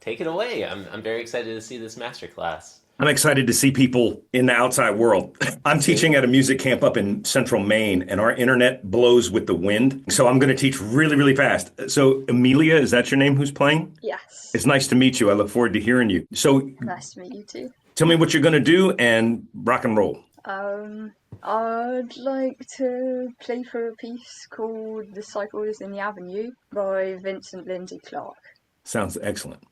Take it away. I'm very excited to see this masterclass. I'm excited to see people in the outside world. I'm teaching Same. at a music camp up in central Maine, and our internet blows with the wind. So I'm going to teach really, really fast. So, Amelia, is that your name who's playing? Yes. It's nice to meet you. I look forward to hearing you. So, Nice to meet you too. tell me what you're going to do and rock and roll. Um, I'd like to play for a piece called The Cycles in the Avenue by Vincent Lindsey-Clark. Sounds excellent.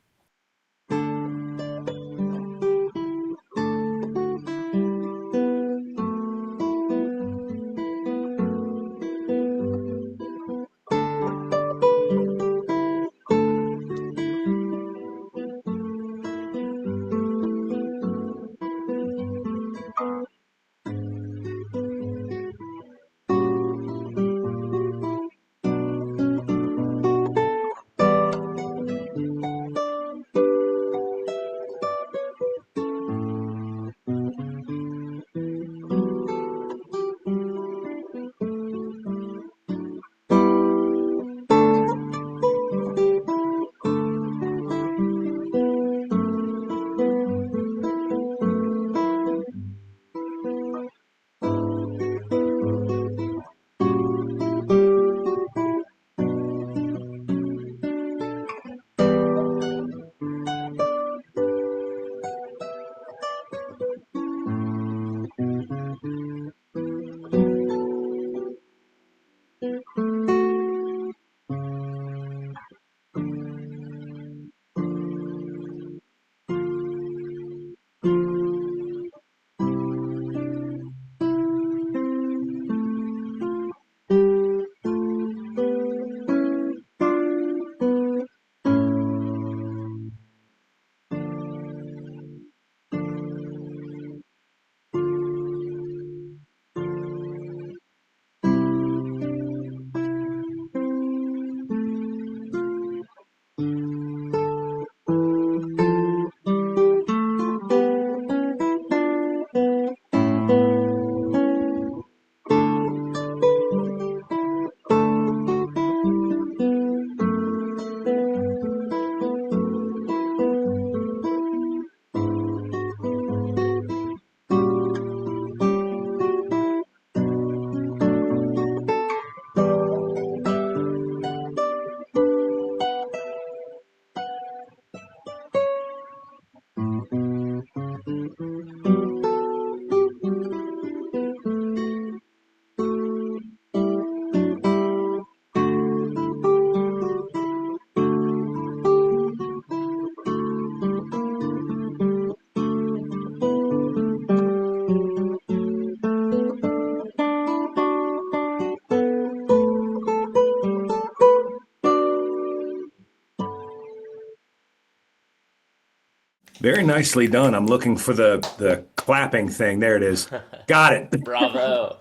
Very nicely done. I'm looking for the clapping thing. There it is. Got it. Bravo.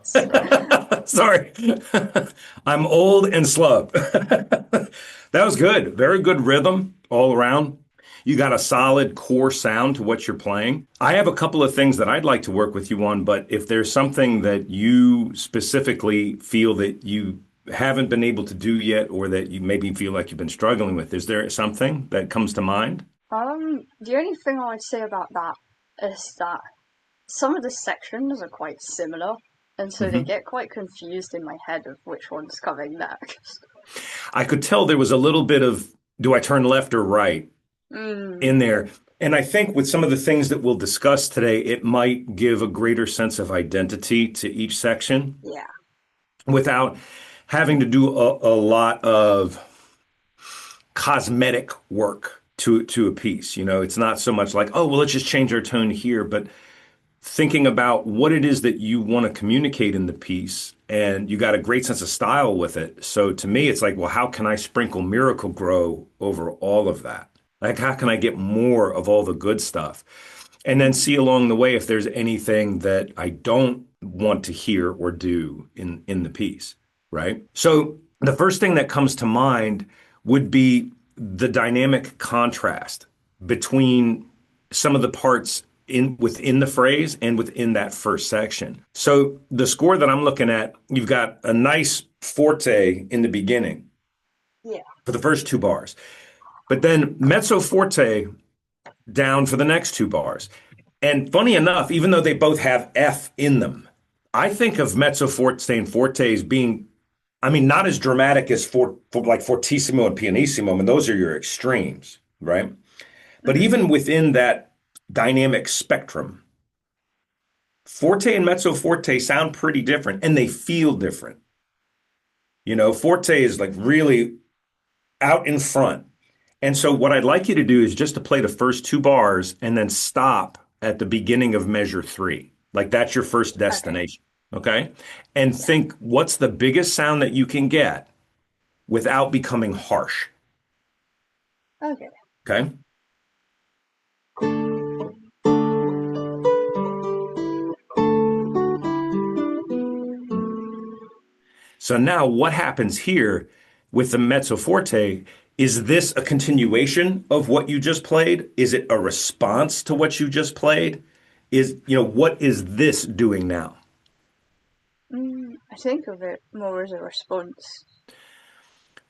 Sorry. I'm old and slow. That was good. Very good rhythm all around. You got a solid core sound to what you're playing. I have a couple of things that I'd like to work with you on, but if there's something that you specifically feel that you haven't been able to do yet, or that you maybe feel like you've been struggling with, is there something that comes to mind? The only thing I'd say about that is that some of the sections are quite similar, and so they Mhm. get quite confused in my head of which one's coming next. I could tell there was a little bit of, do I turn left or right in Mm, there? And I think with some of the things that we'll discuss today, it might give a greater sense of identity to each section yeah. without having to do a lot of cosmetic work to a piece. You know, it's not so much like, oh, well, let's just change our tone here, but thinking about what it is that you want to communicate in the piece, and you got a great sense of style with it. So to me, it's like, well, how can I sprinkle Miracle Grow over all of that? Like, how can I get more of all the good stuff? And then see along the way if there's anything that I don't want to hear or do in the piece, right? So the first thing that comes to mind would be the dynamic contrast between some of the parts in within the phrase and within that first section. So the score that I'm looking at, you've got a nice forte in the beginning Yeah. for the first two bars. but then mezzo forte down for the next two bars. And funny enough, even though they both have F in them, I think of mezzo forte and forte as being, I mean, not as dramatic as for like fortissimo and pianissimo. I mean, those are your extremes, right? But Mm-hmm. even within that dynamic spectrum, forte and mezzo forte sound pretty different and they feel different. You know, forte is like really out in front. And so what I'd like you to do is just to play the first two bars and then stop at the beginning of measure three. Like that's your first Okay. destination. Okay. And Yeah. think what's the biggest sound that you can get without becoming harsh. Okay. Okay. So now what happens here with the mezzo forte? Is this a continuation of what you just played? Is it a response to what you just played? What is this doing now? I think of it more as a response.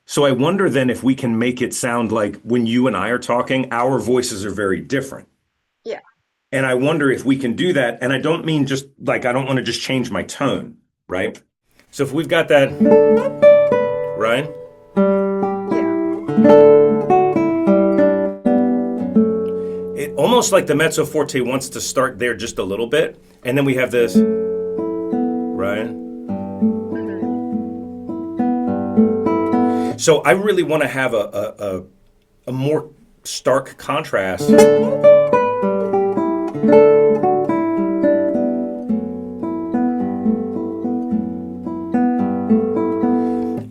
So I wonder then if we can make it sound like when you and I are talking, our voices are very different. Yeah. And I wonder if we can do that. And I don't mean just like, I don't want to just change my tone, right? So if we've got that, right? Yeah. It almost like the mezzo forte wants to start there just a little bit. And then we have this, right? Mm-hmm. So I really want to have a more stark contrast.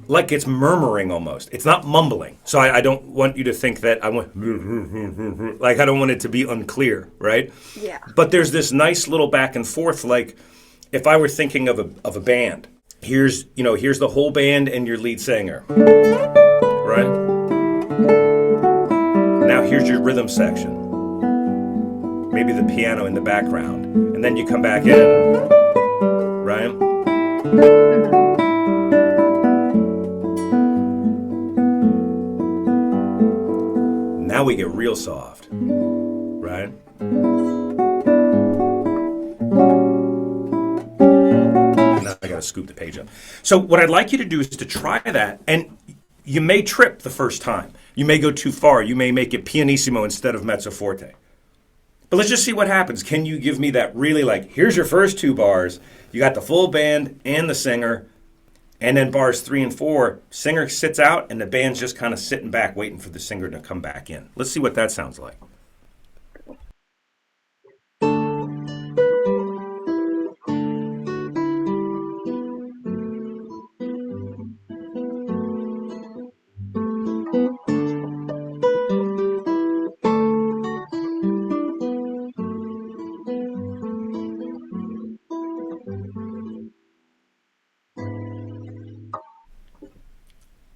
Like it's murmuring almost. It's not mumbling. So I don't want you to think that I want, like I don't want it to be unclear, right? Yeah. But there's this nice little back and forth. Like if I were thinking of a band, here's the whole band and your lead singer, right? Now here's your rhythm section. Maybe the piano in the background. And then you come back in, right? Now we get real soft, right? Now I gotta scoop the page up. So what I'd like you to do is to try that, and you may trip the first time. You may go too far. You may make it pianissimo instead of mezzo forte. But let's just see what happens. Can you give me that really like, here's your first two bars. You got the full band and the singer. And then bars 3 and 4, singer sits out and the band's just kind of sitting back waiting for the singer to come back in. Let's see what that sounds like.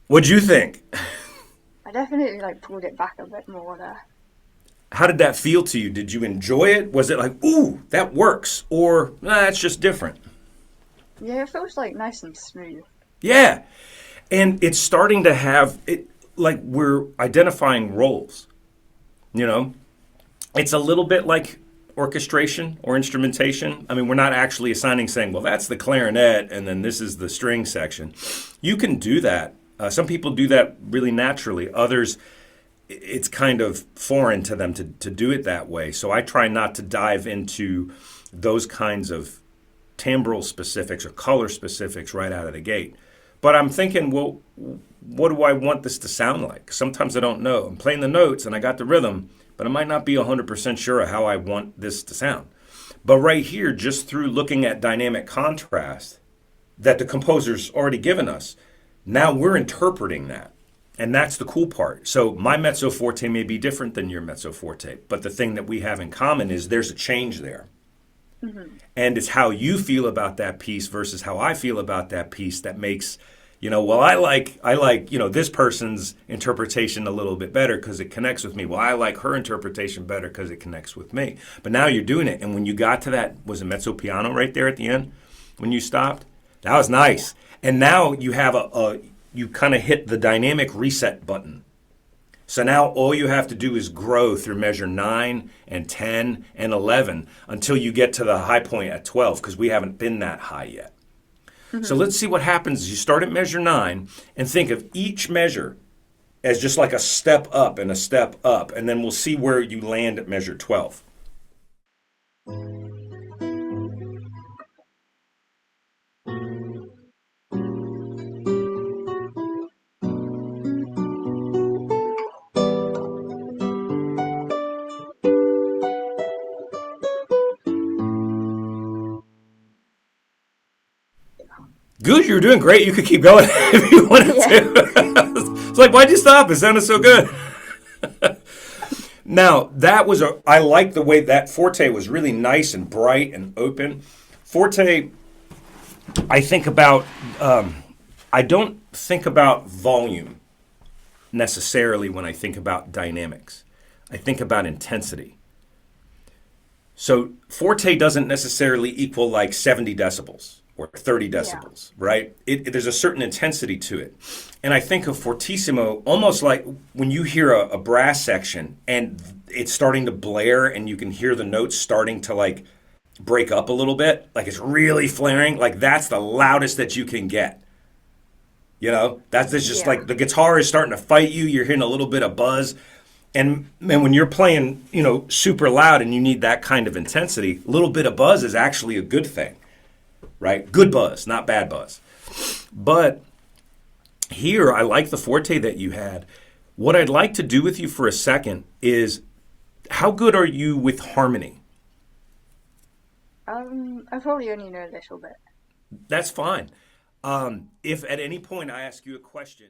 What'd you think? I definitely like pulled it back a bit more there. How did that feel to you? Did you enjoy it? Was it like, ooh, that works? Or, nah, it's just different? Yeah, it feels like nice and smooth. Yeah. And it's starting to have it like we're identifying roles. You know, it's a little bit like orchestration or instrumentation. I mean, we're not actually assigning saying, well, that's the clarinet and then this is the string section. You can do that. Some people do that really naturally. Others, it's kind of foreign to them to do it that way. So I try not to dive into those kinds of timbral specifics or color specifics right out of the gate. But I'm thinking, well, what do I want this to sound like? Sometimes I don't know. I'm playing the notes and I got the rhythm, but I might not be 100% sure of how I want this to sound. But right here, just through looking at dynamic contrast that the composer's already given us, now we're interpreting that. And that's the cool part. So my mezzo forte may be different than your mezzo forte, but the thing that we have in common is there's a change there. Mm-hmm. And it's how you feel about that piece versus how I feel about that piece that makes, well, I like, this person's interpretation a little bit better because it connects with me. Well, I like her interpretation better because it connects with me. But now you're doing it. And when you got to that, was it mezzo piano right there at the end when you stopped? That was nice. And now you have you kind of hit the dynamic reset button. So now all you have to do is grow through measure 9 and 10 and 11 until you get to the high point at 12, because we haven't been that high yet. So let's see what happens as you start at measure 9 and think of each measure as just like a step up and a step up, and then we'll see where you land at measure 12. Good, you're doing great. You could keep going if you wanted to. It's like, why'd you stop? It sounded so good. Now, I like the way that forte was really nice and bright and open. Forte, I think about, I don't think about volume necessarily when I think about dynamics. I think about intensity. So forte doesn't necessarily equal like 70 decibels. Or 30 decibels, right? There's a certain intensity to it. And I think of fortissimo almost like when you hear a brass section and it's starting to blare and you can hear the notes starting to like break up a little bit, like it's really flaring, like that's the loudest that you can get. You know, that's just like the guitar is starting to fight you, you're hearing a little bit of buzz. And when you're playing, you know, super loud and you need that kind of intensity, a little bit of buzz is actually a good thing. Right? Good buzz, not bad buzz. But here, I like the forte that you had. What I'd like to do with you for a second is, how good are you with harmony? I probably only know a little bit. That's fine. If at any point I ask you a question,